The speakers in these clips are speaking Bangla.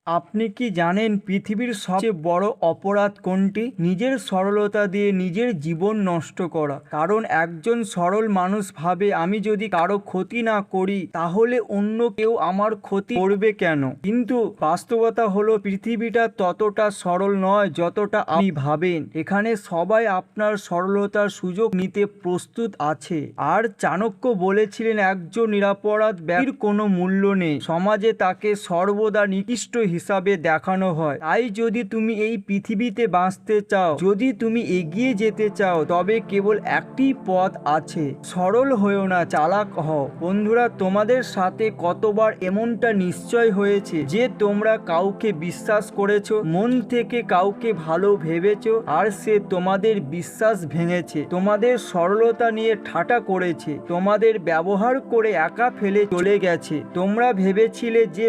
আপনি কি জানেন পৃথিবীর সবচেয়ে বড় অপরাধ কোনটি? নিজের সরলতা দিয়ে নিজের জীবন নষ্ট করা। কারণ একজন সরল মানুষ ভাবে, আমি যদি কারো ক্ষতি না করি তাহলে অন্য কেউ আমার ক্ষতি করবে কেন? কিন্তু বাস্তবতা হলো পৃথিবীটা ততটা সরল নয় যতটা আপনি ভাবেন। এখানে সবাই আপনার সরলতার সুযোগ নিতে প্রস্তুত আছে। আর চাণক্য বলেছিলেন, একজন নিরপরাধ ব্যক্তির কোনো মূল্য নেই, সমাজে তাকে সর্বদা নিকৃষ্ট হিসাবে দেখানো হয়। তাই যদি তুমি এই পৃথিবীতে বাঁচতে চাও, যদি তুমি এগিয়ে যেতে চাও, তবে কেবল একটি পথ আছে, সরল হয়েও না, চালাক হও। বন্ধুরা, তোমাদের সাথে কতবার এমনটা নিশ্চয় হয়েছে যে তোমরা কাউকে বিশ্বাস করেছো, মন থেকে কাউকে ভালো ভেবেছো, আর সে তোমাদের বিশ্বাস ভেঙেছে, তোমাদের সরলতা নিয়ে ঠাট্টা করেছে, তোমাদের ব্যবহার করে একা ফেলে চলে গেছে। তোমরা ভেবেছিলে যে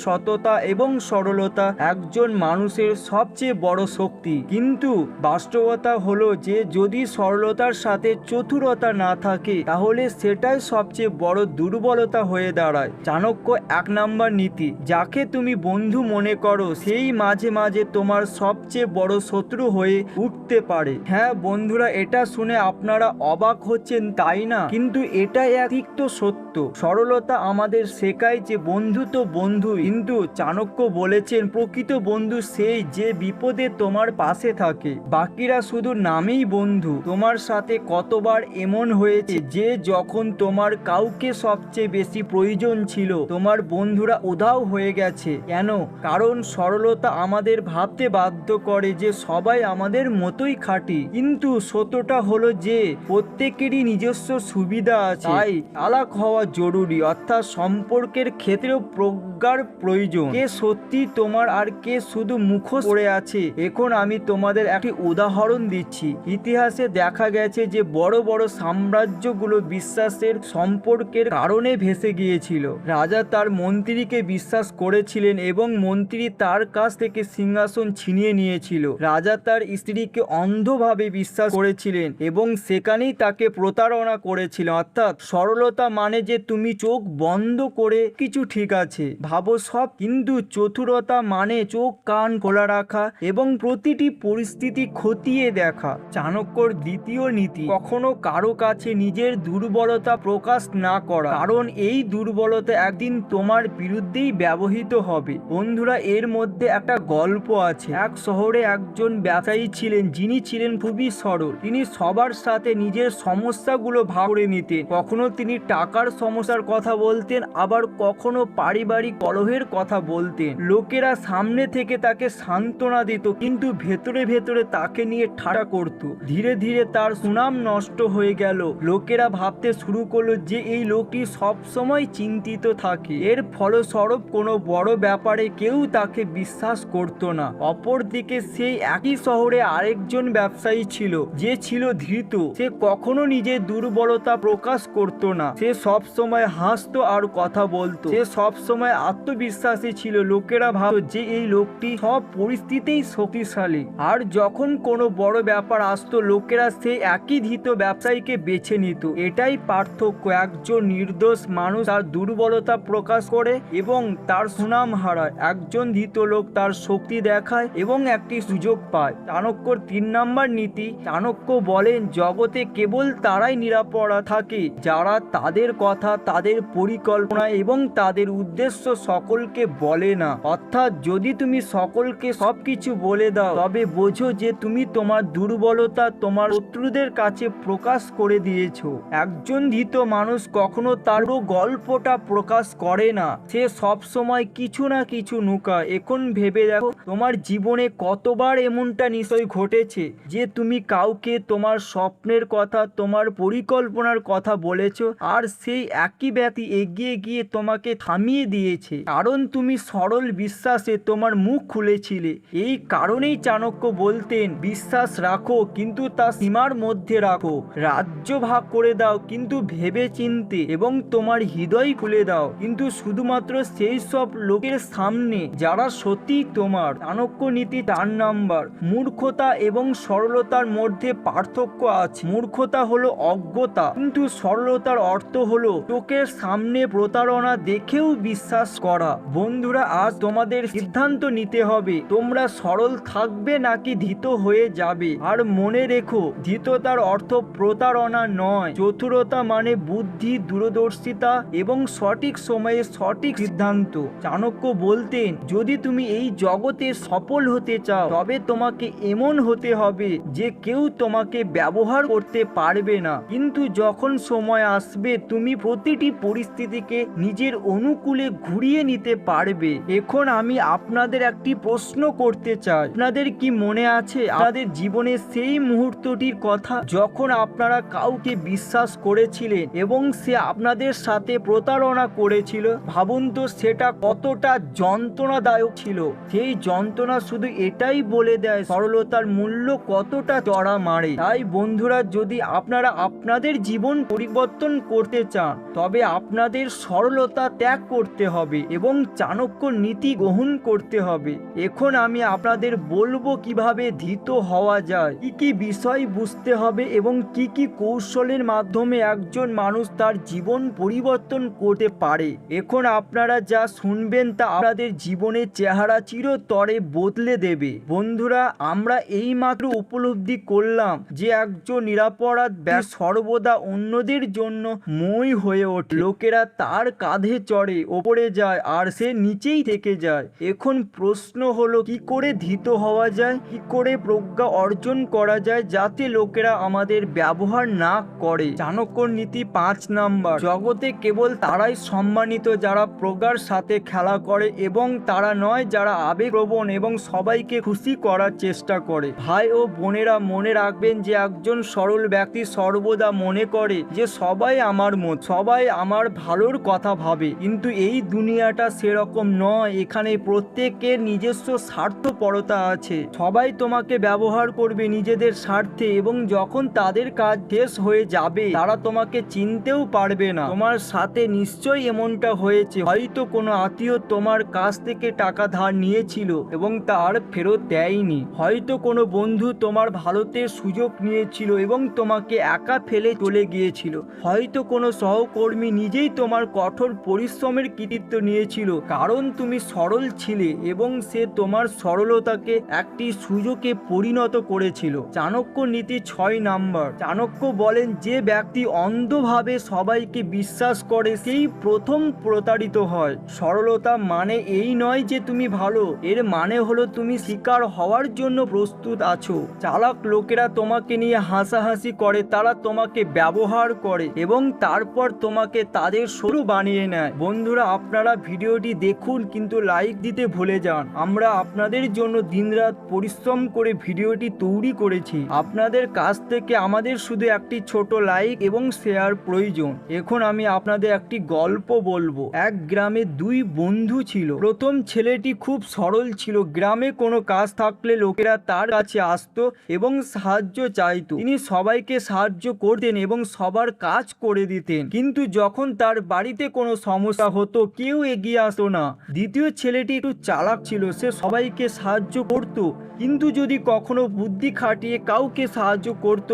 সততা এবং সরলতা একজন মানুষের সবচেয়ে বড় শক্তি, কিন্তু বাস্তবতা হলো যে যদি সরলতার সাথে চতুরতা না থাকে তাহলে সেটাই সবচেয়ে বড় দুর্বলতা হয়ে দাঁড়ায়। চাণক্য 1 নাম্বার নীতি, যাকে তুমি বন্ধু মনে করো সেই মাঝে মাঝে তোমার সবচেয়ে বড় শত্রু হয়ে উঠতে পারে। হ্যাঁ বন্ধুরা, এটা শুনে আপনারা অবাক হচ্ছেন তাই না? কিন্তু এটাই এক তিক্ত সত্য। সরলতা আমাদের শেখায় যে বন্ধু তো বন্ধুই, কিন্তু চাণক্য বলেছেন প্রকৃত বন্ধু সেই যে বিপদে তোমার পাশে থাকে। বাকিরা শুধু নামেই বন্ধু। তোমার সাথে কতবার এমন হয়েছে যে যখন তোমার কাউকে সবচেয়ে বেশি প্রয়োজন ছিল তোমার বন্ধুরা উধাও হয়ে গেছে? কেন? কারণ সরলতা আমাদের ভাবতে বাধ্য করে যে সবাই আমাদের মতোই খাঁটি, কিন্তু সত্যটা হলো যে প্রত্যেকেরই নিজস্ব সুবিধা আছে। তাই চালাক হওয়া জরুরি, অর্থাৎ সম্পর্কের ক্ষেত্রেও প্রজ্ঞার প্রয়োজন। কে সত্যি তোমার আর কে শুধু মুখোশ পড়ে আছে। এখন আমি তোমাদের একটি উদাহরণ দিচ্ছি। ইতিহাসে দেখা গেছে যে বড় বড় সাম্রাজ্যগুলো বিশ্বাসের সম্পর্কের কারণে ভেসে গিয়েছিল। রাজা তার মন্ত্রীকে বিশ্বাস করেছিলেন এবং মন্ত্রী তার কাছ থেকে সিংহাসন ছিনিয়ে নিয়েছিল। রাজা তার স্ত্রীকে অন্ধভাবে বিশ্বাস করেছিলেন এবং সেখানেই তাকে প্রতারণা করেছিলেন। অর্থাৎ সরলতা মানে যে তুমি চোখ বন্ধ করে কিছু ঠিক আছে ভাবো সব, কিন্তু চতুরতা মানে চোখ কান খোলা রাখা এবং প্রতিটি পরিস্থিতি খতিয়ে দেখা। চাণক্যর দ্বিতীয় নীতি, কখনো কারো কাছে নিজের দুর্বলতা প্রকাশ না করা, কারণ এই দুর্বলতা একদিন তোমার বিরুদ্ধেই ব্যবহৃত হবে। বন্ধুরা, এর মধ্যে একটা গল্প আছে। এক শহরে একজন ব্যবসায়ী ছিলেন যিনি ছিলেন খুবই সরল। তিনি সবার সাথে নিজের সমস্যাগুলো ভাগ করে নিতেন। কখনো তিনি টাকার সমস্যার কথা বলতেন, আবার কখনো পারিবারিক কলহের কথা বলতেন। লোকেরা সামনে থেকে তাকে সান্ত্বনা দিত, কিন্তু ভেতরে ভেতরে তাকে নিয়ে ঠাট্টা করত। ধীরে ধীরে তার সুনাম নষ্ট হয়ে গেল। লোকেরা ভাবতে শুরু করলো যে এই লোকটি সব সময় চিন্তিত থাকে। এর ফলস্বরূপ কোনো বড় ব্যাপারে কেউ তাকে বিশ্বাস করত না। অপরদিকে সেই একই শহরে আরেকজন ব্যবসায়ী ছিল যে ছিল ধীর। সে কখনো নিজের দুর্বলতা প্রকাশ করত না। সে সব সময় হাসতো আর কথা বলতো। সে সব সময় আত্মবিশ্বাসী ছিল। লোকেরা ভাবতো যে এই লোকটি সব পরিস্থিতিতেই শক্তিশালী। আর যখন কোনো বড় ব্যাপার আসতো লোকেরা সেই একই ধীর ব্যবসায়ীকে বেছে নিত। এটাই পার্থক্য। একজন নির্দোষ মানুষ তার দুর্বলতা প্রকাশ করে এবং তার সুনাম হারায়। একজন ধীর লোক তার শক্তি দেখায় এবং একটি সুযোগ পায়। চাণক্যর 3 নাম্বার নীতি, চাণক্য বলেন জগতে কেবল তারাই নিরাপরাধ থাকে যারা তাদের কথা, তাদের পরিকল্পনা এবং তাদের উদ্দেশ্য সকলকে বলে না। অর্থাৎ যদি তুমি সকলকে সবকিছু বলে দাও তবে বোঝো যে তুমি তোমার দুর্বলতা তোমার শত্রুদের কাছে প্রকাশ করে দিয়েছো। একজন ধীর মানুষ কখনো তার গল্পটা প্রকাশ করে না। সে সব সময় কিছু না কিছু লুকায়। এখন ভেবে দেখো তোমার জীবনে কতবার এমনটা নিশ্চয়ই ঘটেছে যে তুমি কাউকে তোমার স্বপ্নের কথা, তোমার পরিকল্পনার কথা বলেছো আর সেই একই ব্যক্তি এগিয়ে গিয়ে তোমাকে থামিয়ে দিয়েছে, কারণ তুমি সরল বিশ্বাসে তোমার মুখ খুলেছিলে। এই কারণেই চাণক্য বলতেন বিশ্বাস রাখো কিন্তু তা সীমার মধ্যে রাখো। রাজ্য ভাগ করে দাও কিন্তু ভেবে চিনতে, এবং তোমার হৃদয় খুলে দাও কিন্তু শুধুমাত্র সেই সব লোকের সামনে যারা সত্যি তোমার। চাণক্য নীতি 4 নাম্বার, মূর্খতা এবং সরলতার মধ্যে পার্থক্য আছে। মূর্খতা হলো অজ্ঞতা, কিন্তু সরলতার অর্থ হলো চোখের সামনে প্রতারণা দেখেও বিশ্বাস করা। বন্ধুরা, আজ তোমাদের সিদ্ধান্ত নিতে হবে, তোমরা সরল থাকবে নাকি ধীত হয়ে যাবে। আর মনে রেখো, ধীততার অর্থ প্রতারণা নয়। চতুরতা মানে বুদ্ধি, দূরদর্শিতা এবং সঠিক সময়ে সঠিক সিদ্ধান্ত। চাণক্য বলতেন, যদি তুমি এই জগতে সফল হতে চাও তবে তোমাকে এমন হতে হবে যে কেউ তোমাকে ব্যবহার করতে পারবে না, কিন্তু যখন সময় আসবে তুমি প্রতিটি পরিস্থিতিকে নিজের অনুকূলে ঘুরিয়ে নিতে পারবে। এখন আমি আপনাদের একটি প্রশ্ন করতে চাই, আপনাদের কি মনে আছে আপনাদের জীবনের সেই মুহূর্তটির কথা যখন আপনারা কাউকে বিশ্বাস করেছিলেন এবং সে আপনাদের সাথে প্রতারণা করেছিল? ভাবুন তো সেটা কতটা যন্ত্রণাদায়ক ছিল। সেই যন্ত্রণা শুধু এটাই বলে দেয় সরলতার মূল্য কতটা চড়া মারে। তাই বন্ধুরা, যদি আপনারা আপনাদের জীবন পরিবর্তন করতে চান তবে আপনাদের সরলতা ত্যাগ করতে হবে এবং চাণক্য নীতি গ্রহণ করতে হবে। এখন আমি আপনাদের বলবো কিভাবে ধীত হওয়া যায়, কি কি বিষয় বুঝতে হবে এবং কি কি কৌশলের মাধ্যমে একজন মানুষ তার জীবন পরিবর্তন করতে পারে। এখন আপনারা যা শুনবেন তা আপনাদের জীবনের চেহারা চিরতরে বদলে দেবে। বন্ধুরা, আমরা এইমাত্র উপলব্ধি করলাম যে একজন নিরপরাধ ব্যক্তি সর্বদা অন্যদের জন্য মই হয়ে ওঠে। লোকেরা তার কাঁধে চড়ে, ওপরে যায় আর সে নিচেই থেকে যায়। এখন প্রশ্ন হলো, কি করে ধীত হওয়া যায়, কি করে প্রজ্ঞা অর্জন করা যায় যাতে লোকেরা আমাদের ব্যবহার না করে। চাণক্যর নীতি 5 নাম্বার। জগতে কেবল তারাই সম্মানিত যারা প্রজ্ঞার সাথে খেলা করে এবং তারা নয় যারা আবেগপ্রবণ এবং সবাইকে খুশি করার চেষ্টা করে। ভাই ও বোনেরা, মনে রাখবেন যে একজন সরল ব্যক্তি সর্বদা মনে করে যে সবাই আমার মত, সবাই আমার ভালোর কথা ভাবে, কিন্তু এই দুনিয়াটা সেরকম নয়। এখানে প্রত্যেকের নিজস্ব স্বার্থপরতা আছে। সবাই তোমাকে ব্যবহার করবে নিজেদের স্বার্থে এবং যখন তাদের কাজ শেষ হয়ে যাবে তারা তোমাকে চিনতেও পারবে না। তোমার সাথে নিশ্চয়ই এমনটা হয়েছে, হয়তো কোনো আত্মীয় তোমার কাছ থেকে টাকা ধার নিয়েছিল এবং তার ফেরত দেয়নি। হয়তো কোনো বন্ধু তোমার ভালোতে সুযোগ নিয়েছিল এবং তোমাকে একা ফেলে চলে গিয়েছিল। হয়তো কোনো সহকর্মী নিজেই তোমার কঠোর পরিশ্রমের কৃতিত্ব নিয়েছিল কারণ তুমি সরল ছিলে এবং সে তোমার সরলতাকে একটি সুযোগে পরিণত করেছিল। চাণক্য নীতি 6 নাম্বার। চাণক্য বলেন, যে ব্যক্তি অন্ধভাবে সবাইকে বিশ্বাস করে সেই প্রথম প্রতারিত হয়। সরলতা মানে এই নয় যে তুমি ভালো, এর মানে হলো তুমি শিকার হওয়ার জন্য প্রস্তুত আছো। চালাক লোকেরা তোমাকে নিয়ে হাসাহাসি করে, তারা তোমাকে ব্যবহার করে এবং তারপর তোমাকে তাদের শত্রু বানিয়ে নেয়। বন্ধুরা, আপনারা ভিডিওটি দেখুন কিন্তু লাইক দিতে ভুলে যান। আমরা আপনাদের জন্য দিনরাত পরিশ্রম করে ভিডিওটি তৈরি করেছি। আপনাদের কাছ থেকে আমাদের শুধু একটি ছোট লাইক এবং শেয়ার প্রয়োজন। এখন আমি আপনাদের একটি গল্প বলবো। এক গ্রামে 2 বন্ধু ছিল। প্রথম ছেলেটি খুব সরল ছিল। গ্রামে কোনো কাজ থাকলে লোকেরা তার কাছে আসতো এবং সাহায্য চাইতো। তিনি সবাইকে সাহায্য করতেন এবং সবার কাজ করে দিতেন, কিন্তু যখন তার বাড়িতে কোনো সমস্যা হতো কেউ এগিয়ে আসতো না। দ্বিতীয় ছেলেটি একটু চালাক ছিল। সে সবাইকে সাহায্য করত, কিন্তু যদি কখনো বুদ্ধি খাটিয়ে কাউকে সাহায্য করত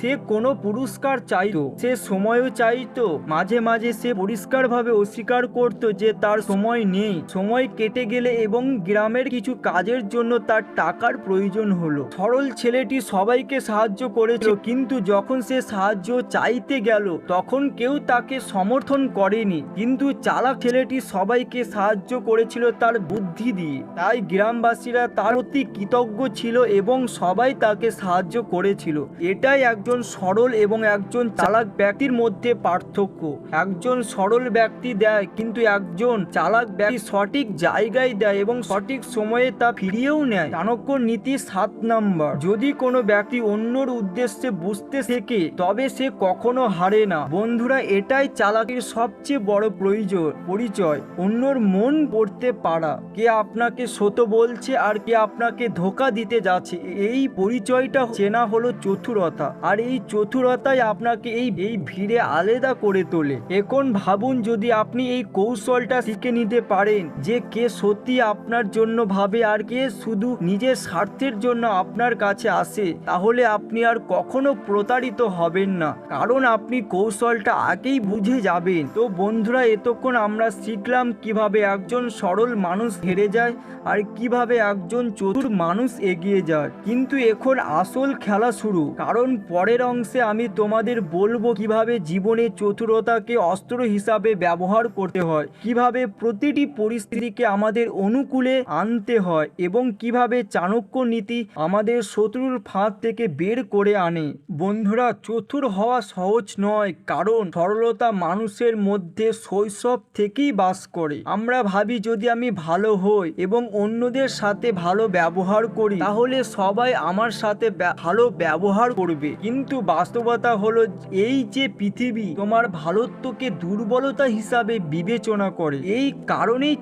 সে কোনো পুরস্কার চাইতো, সে সময়ও চাইতো। মাঝে মাঝে সে পরিষ্কারভাবে অস্বীকার করত যে তার সময় নেই। সময় কেটে গেলে এবং গ্রামের কিছু কাজের জন্য তার টাকার প্রয়োজন হলো। সরল ছেলেটি সবাইকে সাহায্য করেছিল, কিন্তু যখন সে সাহায্য চাইতে গেল তখন কেউ তাকে সমর্থন করেনি। কিন্তু চালাক ছেলেটি সবাইকে সাহায্য করেছিল তার বুদ্ধি দিয়ে। তাই গ্রামবাসীরা তার প্রতি কৃতজ্ঞ ছিল এবং সবাই তাকে সাহায্য করেছিল। এটাই একজন সরল এবং একজন চালাক ব্যক্তির মধ্যে পার্থক্য। একজন সরল ব্যক্তি দেয়, কিন্তু একজন চালাক ব্যক্তি সঠিক জায়গায় দেয় এবং সঠিক সময়ে তা ফিরিয়েও নেয়। চাণক্যর নীতি 7 নাম্বার। যদি কোনো ব্যক্তি অন্যর উদ্দেশ্যে বুঝতে শেখে তবে সে কখনো হারে না। বন্ধুরা, এটাই চালাকির সবচেয়ে বড় পরিচয়। অন্যর মন পড়তে পারা, কে আপনাকে সত্য বলছে আর কে আপনাকে ধোঁকা ধোঁকা দিতে যাচ্ছে। এই পরিচয়টা চেনা হলো চতুরতা, আর এই চতুরতাই আপনাকে এই ভিড়ে আলাদা করে তোলে। এখন ভাবুন, যদি আপনি এই কৌশলটা শিখে নিতে পারেন যে কে সত্যি আপনার জন্য ভাবে আর কে শুধু নিজের স্বার্থের জন্য আপনার কাছে আসে, তাহলে আপনি আর কখনো প্রতারিত হবেন না, কারণ আপনি কৌশলটা আগেই বুঝে যাবেন। তো বন্ধুরা, এতক্ষণ আমরা শিখলাম কিভাবে একজন সরল মানুষ হেরে যায় আর কিভাবে একজন চতুর মানুষ এগিয়ে যায়। কিন্তু এখন আসল খেলা শুরু, কারণ পরের অংশে আমি তোমাদের বলবো কিভাবে জীবনে চতুরতাকে অস্ত্র হিসাবে ব্যবহার করতে হয়, কিভাবে প্রতিটি পরিস্থিতিকে আমাদের অনুকূলে আনতে হয় এবং কিভাবে চাণক্য নীতি আমাদের শত্রুর ফাঁদ থেকে বের করে আনে। বন্ধুরা, চতুর হওয়া সহজ নয়, কারণ সরলতা মানুষের মধ্যে শৈশব থেকেই বাস করে। আমরা ভাবি যদি আমি ভালো হই এবং অন্যদের সাথে ভালো ব্যবহার করি তাহলে সবাই আমার সাথে ভালো ব্যবহার করবে, কিন্তু বাস্তবতা হলো এই যে পৃথিবী তোমার ভালোত্বকে দুর্বলতা হিসাবে বিবেচনা করে। এই কারণেই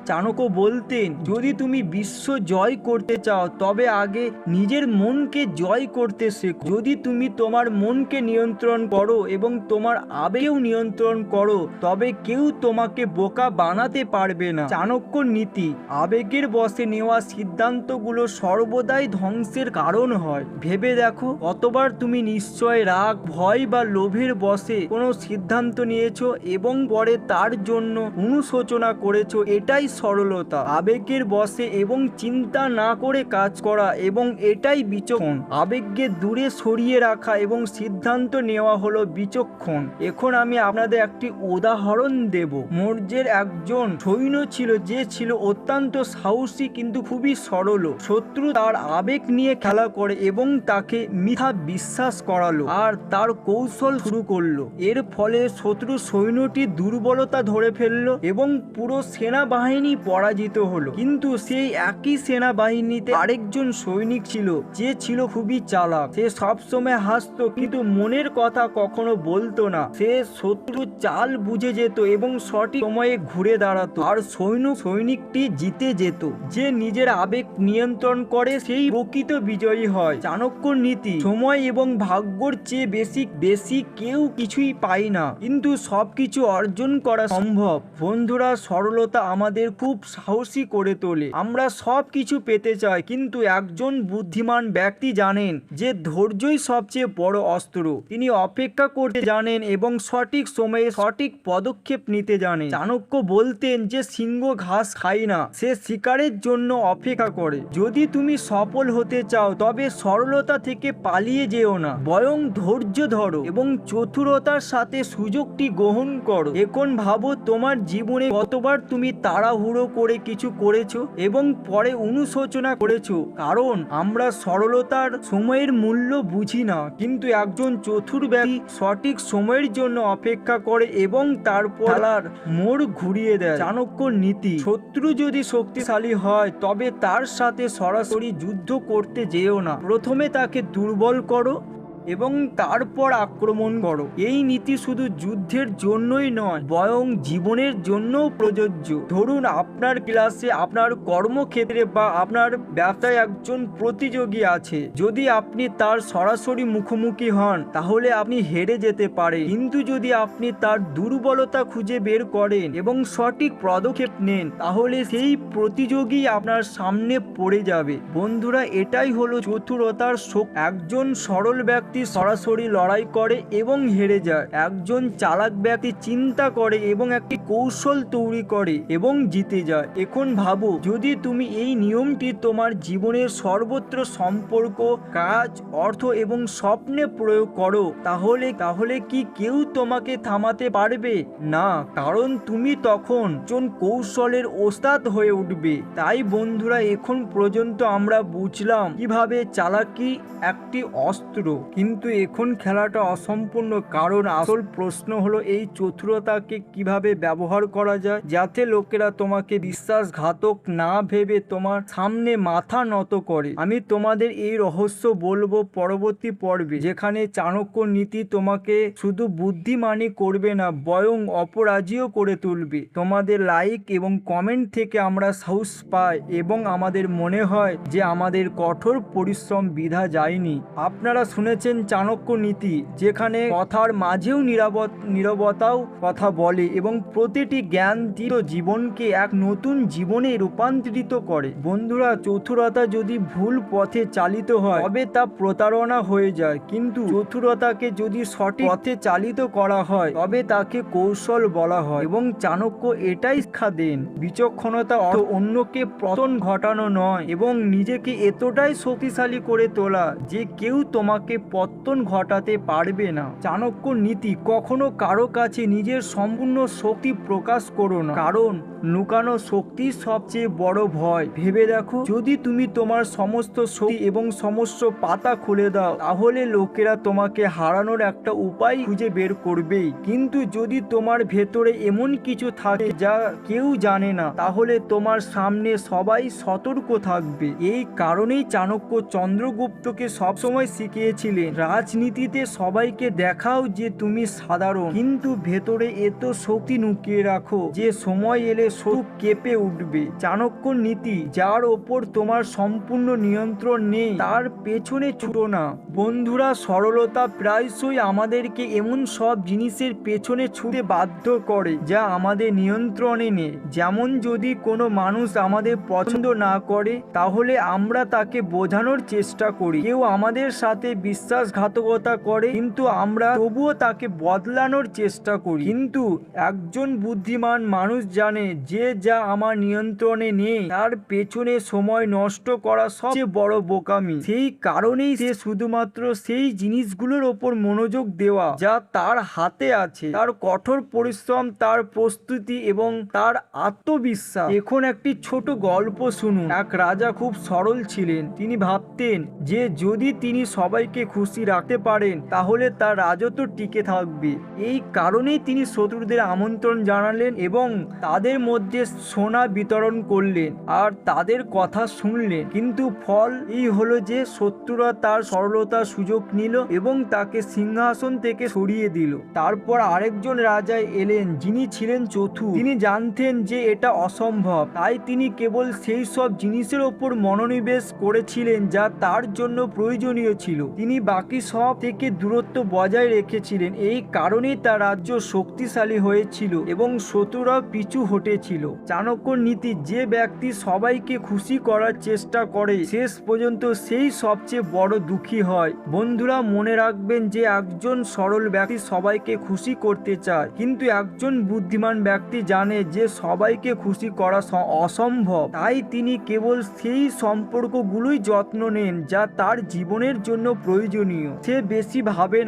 চাণক্য বলতেন, যদি তুমি বিশ্ব জয় করতে চাও তবে আগে নিজের মনকে জয় করতে শেখো। যদি তুমি তোমার মনকে নিয়ন্ত্রণ করো এবং তোমার আবেগেও নিয়ন্ত্রণ করো তবে কেউ তোমাকে বোকা বানাতে পারবে না। চাণক্যর নীতি, আবেগের বশে নেওয়া সিদ্ধান্তগুলো সর্বদাই ধ্বংসের কারণ হয়। ভেবে দেখো, কতবার তুমি নিশ্চয় রাগ, ভয় বা লোভের বশে কোনো সিদ্ধান্ত নিয়েছো এবং পরে তার জন্য অনুশোচনা করেছো। এটাই সরলতা। আবেগের বশে এবং চিন্তা না করে কাজ করা এবং এটাই বিচক্ষণ। আবেগকে দূরে সরিয়ে রাখা এবং সিদ্ধান্ত নেওয়া হলো বিচক্ষণ। এখন আমি আপনাদের একটি উদাহরণ দেব। মৌর্যের একজন সৈন্য ছিল যে ছিল অত্যন্ত সাহসী কিন্তু খুবই সরল। শত্রু তার আবেগ নিয়ে খেলা করে এবং তাকে মিথ্যা বিশ্বাস করালো আর তার কৌশল শুরু করলো। এর ফলে শত্রু সৈন্যটি দুর্বলতা ধরে ফেললো এবং পুরো সেনাবাহিনী পরাজিত হলো। কিন্তু সেই একই সেনাবাহিনীতে আরেকজন সৈনিক ছিল যে ছিল খুবই চালাক। সে সবসময় হাসতো কিন্তু মনের কথা কখনো বলতো না। সে শত্রু চাল বুঝে যেত এবং সঠিক সময়ে ঘুরে দাঁড়াতো আর সৈনিকটি জিতে যেত। যে নিজের আবেগ নিয়ন্ত্রণ করে সেই প্রকৃত বিজয়ী হয়। চাণক্যর নীতি, সময় এবং ভাগ্যর চেয়ে বেশি কেউ কিছুই পায় না, কিন্তু সবকিছু অর্জন করা সম্ভব। বন্ধুরা, সরলতা আমাদের খুব সাহসী করে তোলে। আমরা সব কিছু পেতে চাই, কিন্তু একজন বুদ্ধিমান ব্যক্তি জানেন যে ধৈর্যই সবচেয়ে বড় অস্ত্র। তিনি অপেক্ষা করতে জানেন এবং সঠিক সময়ে সঠিক পদক্ষেপ নিতে জানেন। চাণক্য বলতেন যে সিংহ ঘাস খায় না, সে শিকারের জন্য অপেক্ষা করে। যদি তুমি সফল হতে চাও তবে সরলতা থেকে পালিয়ে যেও না, বরং ধৈর্য ধরো এবং চতুরতার সাথে সুযোগটি গ্রহণ করো। এখন ভাবো, তোমার জীবনে কতবার তুমি তাড়াহুড়ো করে কিছু করেছো এবং পরে অনুশোচনা করেছো, কারণ আমরা সরলতার সময়ের মূল্য বুঝি না। কিন্তু একজন চতুর ব্যক্তি সঠিক সময়ের জন্য অপেক্ষা করে এবং তারপর খেলার মোড় ঘুরিয়ে দেয়। চাণক্যর নীতি, শত্রু যদি শক্তিশালী হয় তবে তার সাথে সরাসরি যুদ্ধ করতে যেও না, প্রথমে তাকে দুর্বল করো এবং তারপর আক্রমণ করো। এই নীতি শুধু যুদ্ধের জন্যই নয় বরং জীবনের জন্যও প্রযোজ্য। ধরুন, আপনার ক্লাসে, আপনার কর্মক্ষেত্রে বা আপনার ব্যবসায় একজন প্রতিযোগী আছে। যদি আপনি তার সরাসরি মুখোমুখি হন তাহলে আপনি হেরে যেতে পারেন, কিন্তু যদি আপনি তার দুর্বলতা খুঁজে বের করেন এবং সঠিক পদক্ষেপ নেন তাহলে সেই প্রতিযোগী আপনার সামনে পড়ে যাবে। বন্ধুরা, এটাই হলো চতুরতার শক্তি। একজন সরল ব্যক্তি সরাসরি লড়াই করে এবং হেরে যায়। একজন চালাক ব্যক্তি চিন্তা করে এবং একটি কৌশল তৈরি করে এবং জিতে যায়। এখন ভাবো, যদি তুমি এই নিয়মটি তোমার জীবনের সর্বত্র সম্পর্ক, কাজ, অর্থ এবং স্বপ্নে প্রয়োগ করো তাহলে কি কেউ তোমাকে থামাতে পারবে না, কারণ তুমি তখন একজন কৌশলের ওস্তাদ হয়ে উঠবে। তাই বন্ধুরা, এখন পর্যন্ত আমরা বুঝলাম কিভাবে চালাকি একটি অস্ত্র, কিন্তু এখন খেলাটা অসম্পূর্ণ, কারণ আসল প্রশ্ন হলো এই চতুরতাকে কিভাবে ব্যবহার করা যায় যাতে লোকেরা তোমাকে বিশ্বাসঘাতক না ভেবে তোমার সামনে মাথা নত করে। আমি তোমাদের এই রহস্য বলবো পরবর্তী পর্বে, যেখানে চাণক্য নীতি তোমাকে শুধু বুদ্ধিমানই করবে না, বরং অপরাজীয় করে তুলবে। তোমাদের লাইক এবং কমেন্ট থেকে আমরা সাহস পাই এবং আমাদের মনে হয় যে আমাদের কঠোর পরিশ্রম বৃথা যায়নি। আপনারা শুনেছেন চাণক্য নীতি, যেখানে কথার মাঝেও নীরবতাও কথা বলে এবং প্রতিটি জ্ঞান জীবনকে এক নতুন জীবনে রূপান্তরিত করে। বন্ধুরা, চতুরতা যদি ভুল পথে চালিত হয় তবে তা প্রতারণা হয়ে যায়, কিন্তু চতুরতাকে যদি সঠিক পথে চালিত করা হয় তবে তাকে কৌশল বলা হয়। এবং চাণক্য এটাই শিক্ষা দেন, বিচক্ষণতা অন্যকে পতন ঘটানো নয় এবং নিজেকে এতটাই শক্তিশালী করে তোলা যে কেউ তোমাকে পতন ঘটাতে পারবে না। চাণক্য নীতি, কখনো কারো কাছে নিজের সম্পূর্ণ শক্তি প্রকাশ করো না, কারণ লুকানো শক্তি সবচেয়ে বড় ভয়। ভেবে দেখো, যদি তুমি তোমার সমস্ত শক্তি এবং সমস্ত পাতা খুলে দাও তাহলে লোকেরা তোমাকে হারানোর একটা উপায় খুঁজে বের করবেই। কিন্তু যদি তোমার ভেতরে এমন কিছু থাকে যা কেউ জানে না, তাহলে তোমার সামনে সবাই সতর্ক থাকবে। এই কারণেই চাণক্য চন্দ্রগুপ্তকে সবসময় শিখিয়েছিলেন, রাজনীতিতে সবাইকে দেখাও যে তুমি সাধারণ, কিন্তু ভেতরে এত শক্তি লুকিয়ে রাখো যে সময় এলে শত্রু কেঁপে উঠবে। চাণক্য নীতি, যার ওপর তোমার সম্পূর্ণ নিয়ন্ত্রণ নেই তার পেছনে ছুটো না। বন্ধুরা, সরলতা প্রায়শই আমাদেরকে এমন সব জিনিসের পেছনে ছুটে বাধ্য করে যা আমাদের নিয়ন্ত্রণে নেই। যেমন যদি কোনো মানুষ আমাদের পছন্দ না করে তাহলে আমরা তাকে বোঝানোর চেষ্টা করি। কেউ আমাদের সাথে বিশ্বাসঘাতকতা করে কিন্তু আমরা তবুও তাকে বদলানোর চেষ্টা করি। কিন্তু একজন বুদ্ধিমান মানুষ জানে যে যা আমার নিয়ন্ত্রণে নেই তার পেছনে সময় নষ্ট করা সবচেয়ে বড় বোকামি। সেই কারণেই সে শুধুমাত্র সেই জিনিসগুলোর ওপর মনোযোগ দেওয়া যা তার হাতে আছে, তার কঠোর পরিশ্রম, তার প্রস্তুতি এবং তার আত্মবিশ্বাস। এখন একটি ছোট গল্প শুনুন। এক রাজা খুব সরল ছিলেন। তিনি ভাবতেন যে যদি তিনি সবাইকে খুশি রাখতে পারেন তাহলে তার রাজত্ব টিকে থাকবে। এই কারণেই তিনি শত্রুদের আমন্ত্রণ জানালেন এবং তাদের মধ্যে সোনা বিতরণ করলেন আর তাদের কথা শুনলেন। কিন্তু ফল এই হলো যে শত্রুরা তার সরলতার সুযোগ নিল এবং তাকে সিংহাসন থেকে সরিয়ে দিল। তারপর আরেকজন রাজা এলেন যিনি ছিলেন চতুর। তিনি জানতেন যে এটা অসম্ভব, তাই তিনি কেবল সেই সব জিনিসের ওপর মনোনিবেশ করেছিলেন যা তার জন্য প্রয়োজনীয় ছিল। তিনি বাকি সব থেকে দূরত্ব বজায় রেখেছিলেন। এই কারণেই তার রাজ্য শক্তিশালী হয়েছিল এবং শত্রুরাও পিছু হটেছিল। চাণক্য নীতি, যে ব্যক্তি সবাইকে খুশি করার চেষ্টা করে শেষ পর্যন্ত সেই সবচেয়ে বড় দুঃখী হয়। বন্ধুরা, মনে রাখবেন যে একজন সরল ব্যক্তি সবাইকে খুশি করতে চায়, কিন্তু একজন বুদ্ধিমান ব্যক্তি জানে যে সবাইকে খুশি করা অসম্ভব। তাই তিনি কেবল সেই সম্পর্কগুলোই যত্ন নেন যা তার জীবনের জন্য প্রয়োজনীয়। সে বেশি ভাবে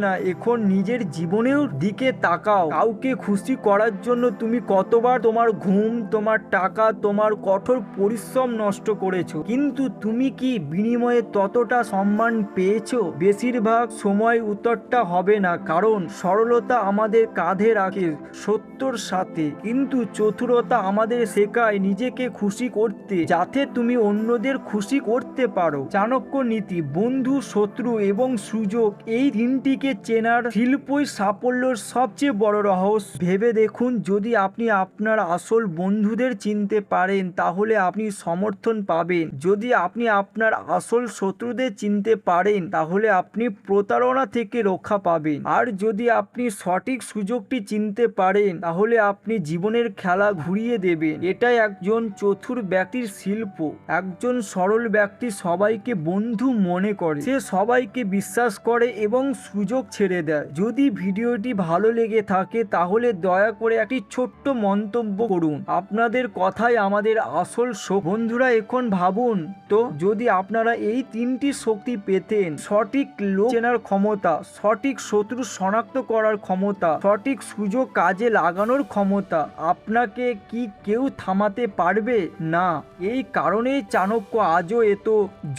না এখন নিজের জীবনের দিকে তাকাও। কাউকে খুশি করার জন্য তুমি কতবার তোমার ঘুম, তোমার টাকা, তোমার কঠোর পরিশ্রম নষ্ট করেছো, কিন্তু তুমি কি বিনিময়ে ততটা সম্মান পেয়েছো? বেশিরভাগ সময় উত্তরটা হবে না, কারণ সরলতা আমাদের কাঁধে রাখে সত্যর সাথে, কিন্তু চতুরতা আমাদের শেখায় নিজেকে খুশি করতে যাতে তুমি অন্যদের খুশি করতে পারো। চাণক্য নীতি, বন্ধু, শত্রু এবং সুযোগ, এই তিনটিকে চেনার শিল্পই সাফল্যের সবচেয়ে বড় রহস্য। ভেবে দেখুন, যদি আপনি আপনার আসল বন্ধুদের চিনতে পারেন তাহলে আপনি সমর্থন পাবেন। যদি আপনি আপনার আসল শত্রুদের চিনতে পারেন তাহলে আপনি প্রতারণা থেকে রক্ষা পাবেন। আর যদি আপনি সঠিক সুযোগটি চিনতে পারেন তাহলে আপনি জীবনের খেলা ঘুরিয়ে দেবেন। এটাই একজন চতুর ব্যক্তির শিল্প। একজন সরল ব্যক্তি সবাইকে বন্ধু মনে করে, সে সবাইকে বিশ্বাস করে এবং সুযোগ ছেড়ে দেয়। যদি ভিডিওটি ভালো লেগে থাকে তাহলে দয়া করে একটি ছোট্ট মন্তব্য করুন। আপনাদের কথাই আমাদের আসল শক্তি। বন্ধুরা এখন ভাবুন তো, যদি আপনারা এই 3টি শক্তি পেতেন, সঠিক লোক চেনার ক্ষমতা, সঠিক শত্রু শনাক্ত করার ক্ষমতা, সঠিক সুযোগ কাজে লাগানোর ক্ষমতা, আপনাকে কি কেউ থামাতে পারবে না? এই কারণেই চাণক্য আজও এত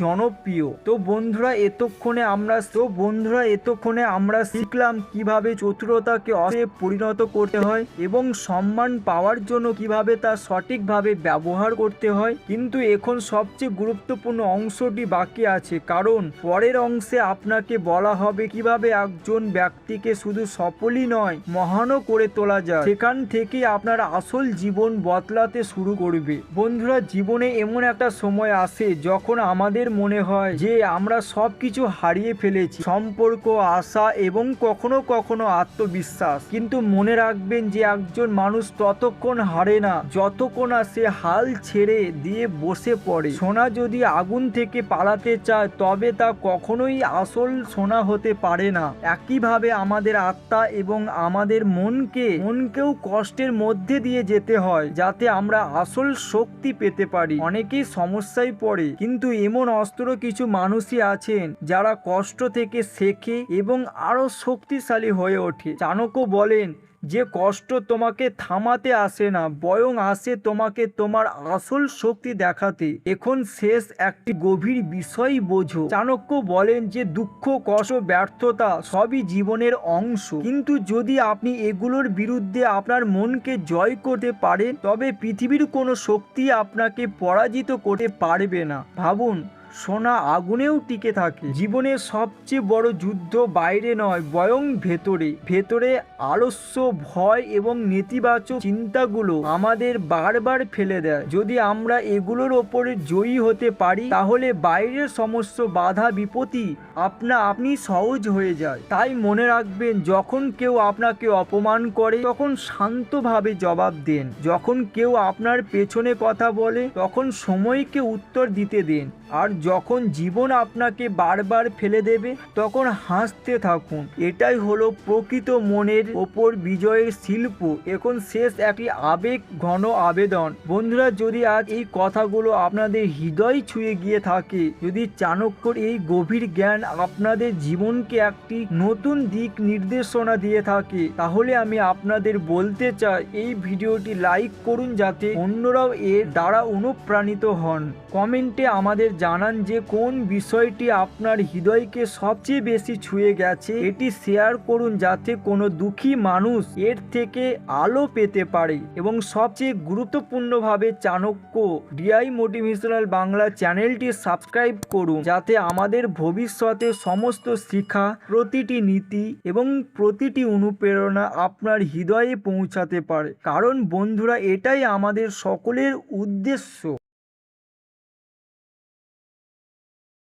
জনপ্রিয়। তো বন্ধুরা এতক্ষণে আমরা শিখলাম কিভাবে চতুরতাকে অস্ত্রে পরিণত করতে হয় এবং সম্মান পাওয়ার জন্য কিভাবে তা সঠিকভাবে ব্যবহার করতে হয়। কিন্তু এখন সবচেয়ে গুরুত্বপূর্ণ অংশটি বাকি আছে, কারণ পরের অংশে আপনাকে বলা হবে কিভাবে একজন ব্যক্তিকে শুধু সফলই নয়, মহানও করে তোলা যায়। সেখান থেকেই আপনার আসল জীবন বদলাতে শুরু করবে। বন্ধুরা, জীবনে এমন একটা সময় আসে যখন আমাদের মনে হয় যে আমরা সবকিছু হারিয়ে ফেলেছি, সম্পর্ক, আশা এবং কখনো কখনো আত্মবিশ্বাস। কিন্তু মনে রাখবেন যে একজন মানুষ ততক্ষণ হারে না যতক্ষণ না সে হাল ছেড়ে দিয়ে বসে পড়ে। সোনা যদি আগুন থেকে পালাতে চায় তবে তা কখনোই আসল সোনা হতে পারে না। একইভাবে আমাদের আত্মা এবং আমাদের মনকেও কষ্টের মধ্যে দিয়ে যেতে হয় যাতে আমরা আসল শক্তি পেতে পারি। অনেকেই সমস্যায় পড়ে, কিন্তু এমন অস্ত্র কিছু মানুষই আছেন যারা কষ্ট থেকে শেখে এবং আরো শক্তিশালী হয়ে ওঠে। চাণক্য বলেন যে কষ্ট তোমাকে থামাতে আসে না, বরং আসে তোমাকে তোমার আসল শক্তি দেখাতে। এখন শেষ একটি গভীর বিষয় বোঝো। চাণক্য বলেন যে দুঃখ, কষ্ট, ব্যর্থতা সবই জীবনের অংশ, কিন্তু যদি আপনি এগুলোর বিরুদ্ধে আপনার মনকে জয় করতে পারেন তবে পৃথিবীর কোনো শক্তি আপনাকে পরাজিত করতে পারবে না। ভাবুন, সোনা আগুনেও টিকে থাকে। জীবনের সবচেয়ে বড় যুদ্ধ বাইরে নয়, বরং ভেতরে আলস্য, ভয় এবং নেতিবাচক চিন্তাগুলো আমাদের বারবার ফেলে দেয়। যদি আমরা এগুলোর ওপরে জয়ী হতে পারি তাহলে বাইরের সমস্ত বাধা বিপত্তি আপনি সহজ হয়ে যায়। তাই মনে রাখবেন, যখন কেউ আপনাকে অপমান করে তখন শান্তভাবে জবাব দেন। যখন কেউ আপনার পেছনে কথা বলে তখন সময়কে উত্তর দিতে দিন। আর যখন জীবন আপনাকে বারবার ফেলে দেবে তখন হাসতে থাকুন। এটাই হলো প্রকৃত মনের ওপর বিজয়ের শিল্প। এখন শেষ একটি আবেগ ঘন আবেদন। বন্ধুরা, যদি আজ এই কথাগুলো আপনাদের হৃদয় ছুঁয়ে গিয়ে থাকে, যদি চাণক্যর এই গভীর জ্ঞান আপনাদের জীবনকে একটি নতুন দিক নির্দেশনা দিয়ে থাকে, তাহলে আমি আপনাদের বলতে চাই এই ভিডিওটি লাইক করুন যাতে অন্যরাও এর দ্বারা অনুপ্রাণিত হন। কমেন্টে আমাদের জানান যে কোন বিষয়টি আপনার হৃদয়কে সবচেয়ে বেশি ছুঁয়ে গেছে। এটি শেয়ার করুন যাতে কোনো দুঃখী মানুষ এর থেকে আলো পেতে পারে। এবং সবচেয়ে গুরুত্বপূর্ণভাবে চাণক্য ডিআই মোটিভেশনাল বাংলা চ্যানেলটি সাবস্ক্রাইব করুন যাতে আমাদের ভবিষ্যতে সমস্ত শিক্ষা, প্রতিটি নীতি এবং প্রতিটি অনুপ্রেরণা আপনার হৃদয়ে পৌঁছাতে পারে। কারণ বন্ধুরা, এটাই আমাদের সকলের উদ্দেশ্য।